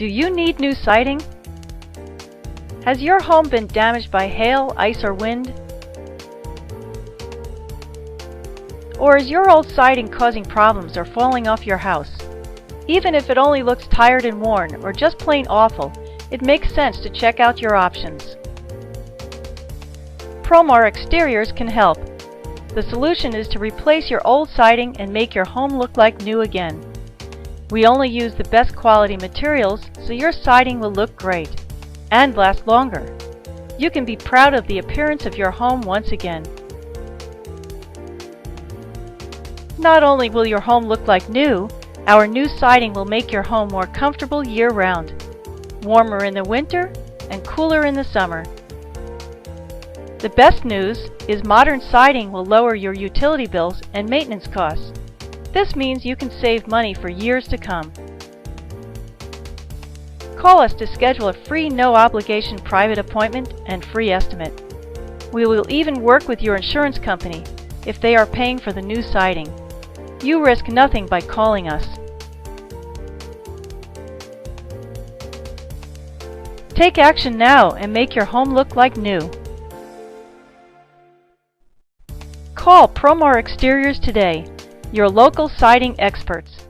Do you need new siding? Has your home been damaged by hail, ice, or wind? Or is your old siding causing problems or falling off your house? Even if it only looks tired and worn or just plain awful, it makes sense to check out your options. Promar Exteriors can help. The solution is to replace your old siding and make your home look like new again. We only use the best quality materials, so your siding will look great and last longer. You can be proud of the appearance of your home once again. Not only will your home look like new, our new siding will make your home more comfortable year-round, warmer in the winter and cooler in the summer. The best news is modern siding will lower your utility bills and maintenance costs. This means you can save money for years to come. Call us to schedule a free no-obligation private appointment and free estimate. We will even work with your insurance company if they are paying for the new siding. You risk nothing by calling us. Take action now and make your home look like new. Call Promar Exteriors today, your local siding experts.